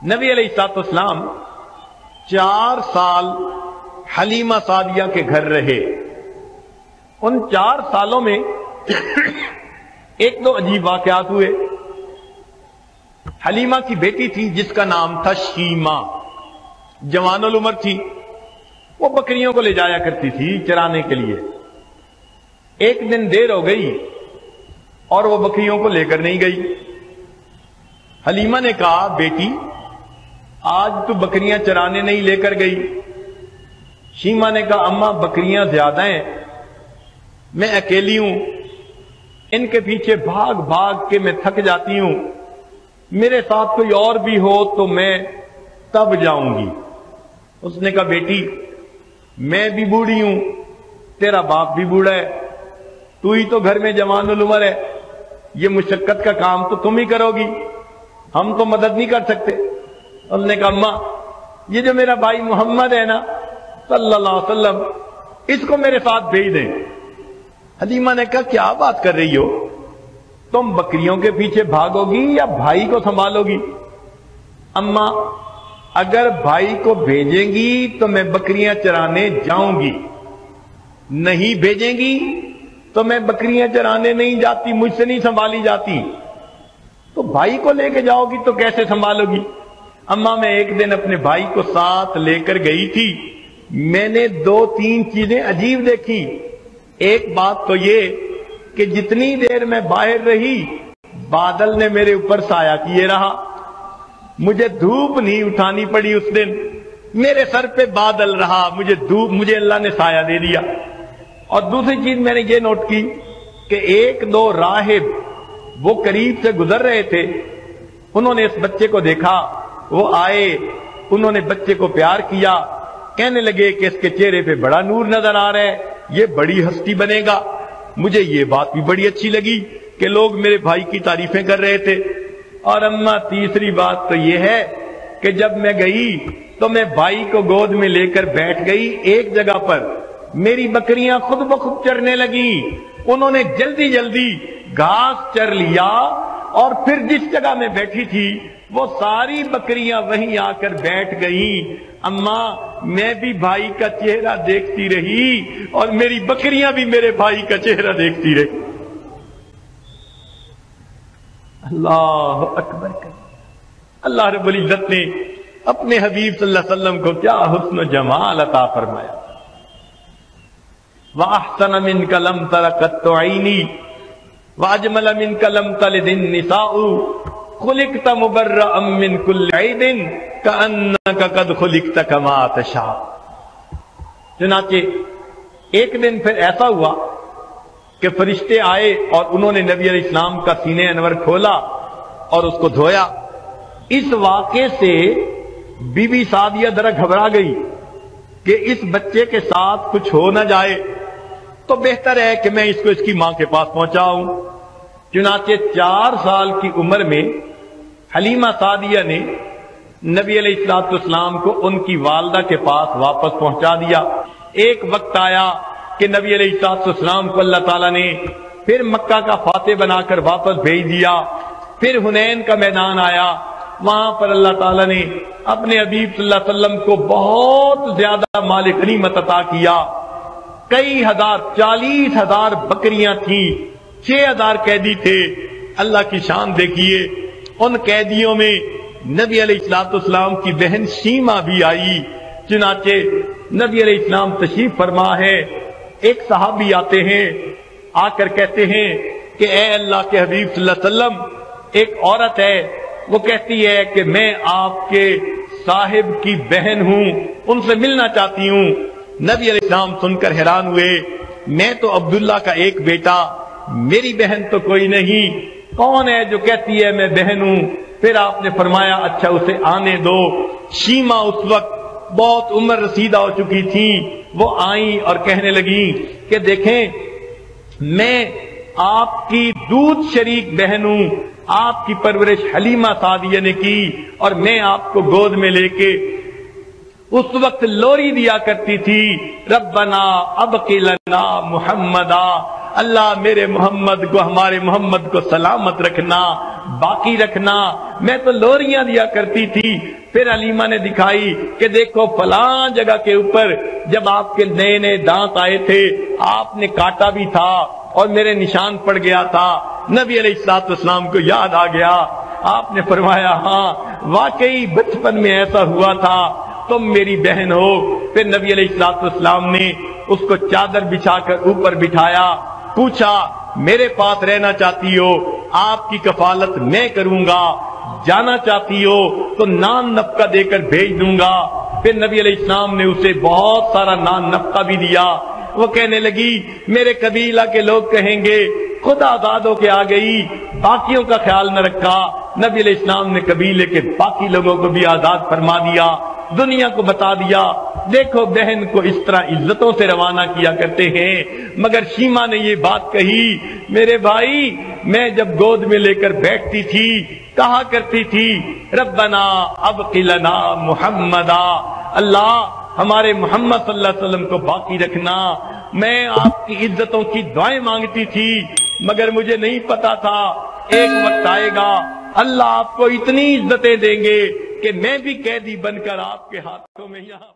نبی علیہ الصلوۃ والسلام 4 سال حلیمہ سعدیہ کے گھر رہے۔ ان 4 سالوں میں ایک دو عجیب واقعات ہوئے۔ حلیمہ کی بیٹی تھی جس کا نام تھا شیمہ، جوان العمر تھی، وہ بکریوں کو لے جایا کرتی تھی چرانے کے لیے۔ ایک دن دیر ہو گئی اور وہ بکریوں کو لے کر نہیں گئی۔ حلیمہ نے کہا بیٹی آج تو بکریاں چرانے نہیں لے کر گئی۔ شیمہ نے کہا اماں بکریاں زیادہ ہیں، میں اکیلی ہوں، ان کے پیچھے بھاگ بھاگ کے میں تھک جاتی ہوں، میرے ساتھ کوئی اور بھی ہو تو میں تب جاؤں گی۔ اس نے کہا بیٹی میں بھی بوڑھی ہوں، تیرا باپ بھی بوڑھا ہے، تو ہی تو گھر میں جوان العمر ہے، یہ مشقت کا کام تو تم ہی کرو گی، ہم تو مدد نہیں کر سکتے۔ اس نے کہا اماں یہ جو میرا بھائی محمد ہے نا صلی اللہ علیہ وسلم، اس کو میرے ساتھ بھیج دیں۔ حلیمہ نے کہا کیا بات کر رہی ہو، تم بکریوں کے پیچھے بھاگو گی یا بھائی کو سنبھالو گی؟ اماں اگر بھائی کو بھیجیں گی تو میں بکریاں چرانے جاؤں گی، نہیں بھیجیں گی تو میں بکریاں چرانے نہیں جاتی، مجھ سے نہیں سنبھالی جاتی۔ تو بھائی کو لے کے جاؤ گی تو کیسے سنبھالو گی؟ اماں میں ایک دن اپنے بھائی کو ساتھ لے کر گئی تھی، میں نے 2-3 چیزیں عجیب دیکھی۔ ایک بات تو یہ کہ جتنی دیر میں باہر رہی بادل نے میرے اوپر سایہ کیے رہا، مجھے دھوپ نہیں اٹھانی پڑی اس دن، میرے سر پہ بادل رہا، مجھے اللہ نے سایہ دے دیا۔ اور دوسری چیز میں نے یہ نوٹ کی کہ 1-2 راہب وہ قریب سے گزر رہے تھے، انہوں نے اس بچے کو دیکھا، وہ آئے، انہوں نے بچے کو پیار کیا، کہنے لگے کہ اس کے چہرے پہ بڑا نور نظر آ رہا ہے، یہ بڑی ہستی بنے گا۔ مجھے یہ بات بھی بڑی اچھی لگی کہ لوگ میرے بھائی کی تعریفیں کر رہے تھے۔ اور اما تیسری بات تو یہ ہے کہ جب میں گئی تو میں بھائی کو گود میں لے کر بیٹھ گئی ایک جگہ پر، میری بکریاں خود بخود چرنے لگی، انہوں نے جلدی جلدی گھاس چر لیا، اور پھر جس جگہ میں بیٹھی تھی وہ ساری بکریاں وہیں آ کر بیٹھ گئیں۔ اماں میں بھی بھائی کا چہرہ دیکھتی رہی اور میری بکریاں بھی میرے بھائی کا چہرہ دیکھتی رہی۔ اللہ اکبر۔ اللہ رب العزت نے اپنے حبیب صلی اللہ علیہ وسلم کو کیا حسن و جمال عطا فرمایا۔ وَأَحْسَنَ مِنْكَ لَمْ تَرَ قَطُّ عَيْنِي وَأَجْمَلَ مِنْكَ لَمْ تَلِدِ النِّسَاءُ خُلِقْتَ مُبَرَّأً مِنْ كُلِّ عَيْبٍ كَأَنَّكَ قَدْ خُلِقْتَ كَمَا تَشَاءُ۔ چنانچہ ایک دن پھر ایسا ہوا کہ فرشتے آئے اور انہوں نے نبی علیہ السلام کا سینہ انور کھولا اور اس کو دھویا۔ اس واقعے سے بی بی سعدیہ ذرا گھبرا گئی کہ اس بچے کے ساتھ کچھ ہو نہ جائے، تو بہتر ہے کہ میں اس کو اس کی ماں کے پاس پہنچاؤں۔ چنانچہ 4 سال کی عمر میں حلیمہ سعدیہ نے نبی علیہ الصلوۃ والسلام کو ان کی والدہ کے پاس واپس پہنچا دیا۔ ایک وقت آیا کہ نبی علیہ الصلوۃ والسلام کو اللہ تعالیٰ نے پھر مکہ کا فاتح بنا کر واپس بھیج دیا۔ پھر حنین کا میدان آیا، وہاں پر اللہ تعالیٰ نے اپنے حبیب صلی اللہ علیہ وسلم کو بہت زیادہ مال غنیمت عطا کیا۔ کئی ہزار، 40,000 بکریاں تھیں، 6,000 قیدی تھے۔ اللہ کی شان دیکھیے، ان قیدیوں میں نبی علیہ الصلوۃ والسلام کی بہن شیمہ بھی آئی۔ چنانچہ نبی علیہ السلام تشریف فرما ہے، ایک صحابی آتے ہیں، آ کر کہتے ہیں کہ اے اللہ کے حبیب صلی اللہ علیہ وسلم، ایک عورت ہے، وہ کہتی ہے کہ میں آپ کے صاحب کی بہن ہوں، ان سے ملنا چاہتی ہوں۔ نبی علیہ السلام سن کر حیران ہوئے، میں تو عبداللہ کا ایک بیٹا، میری بہن تو کوئی نہیں، کون ہے جو کہتی ہے میں بہن ہوں؟ پھر آپ نے فرمایا اچھا اسے آنے دو۔ شیمہ اس وقت بہت عمر رسیدہ ہو چکی تھی، وہ آئیں اور کہنے لگیں کہ دیکھیں میں آپ کی دودھ شریک بہن ہوں، آپ کی پرورش حلیمہ سعدیہ نے کی، اور میں آپ کو گود میں لے کے اس وقت لوری دیا کرتی تھی، ربنا ابقی لنا محمدا، اللہ میرے محمد کو، ہمارے محمد کو سلامت رکھنا، باقی رکھنا، میں تو لوریاں دیا کرتی تھی۔ پھر علیمہ نے دکھائی کہ دیکھو فلاں جگہ کے اوپر جب آپ کے نئے نئے دانت آئے تھے آپ نے کاٹا بھی تھا اور میرے نشان پڑ گیا تھا۔ نبی علیہ الصلوۃ والسلام کو یاد آ گیا، آپ نے فرمایا ہاں واقعی بچپن میں ایسا ہوا تھا، تم میری بہن ہو۔ پھر نبی علیہ الصلوۃ والسلام نے اس کو چادر بچھا کر اوپر بٹھایا، پوچھا میرے پاس رہنا چاہتی ہو آپ کی کفالت میں کروں گا، جانا چاہتی ہو تو نان نفقہ دے کر بھیج دوں گا۔ پھر نبی علیہ السلام نے اسے بہت سارا نان نفقہ بھی دیا۔ وہ کہنے لگی میرے قبیلہ کے لوگ کہیں گے خود آزاد ہو کے آ گئی، باقیوں کا خیال نہ رکھا۔ نبی علیہ السلام نے قبیلے کے باقی لوگوں کو بھی آزاد فرما دیا، دنیا کو بتا دیا دیکھو بہن کو اس طرح عزتوں سے روانہ کیا کرتے ہیں۔ مگر شیما نے یہ بات کہی میرے بھائی میں جب گود میں لے کر بیٹھتی تھی کہا کرتی تھی ربنا ابق لنا محمدا، اللہ ہمارے محمد صلی اللہ علیہ وسلم کو باقی رکھنا۔ میں آپ کی عزتوں کی دعائیں مانگتی تھی مگر مجھے نہیں پتا تھا ایک وقت آئے گا اللہ آپ کو اتنی عزتیں دیں گے کہ میں بھی قیدی بن کر آپ کے ہاتھوں میں یہاں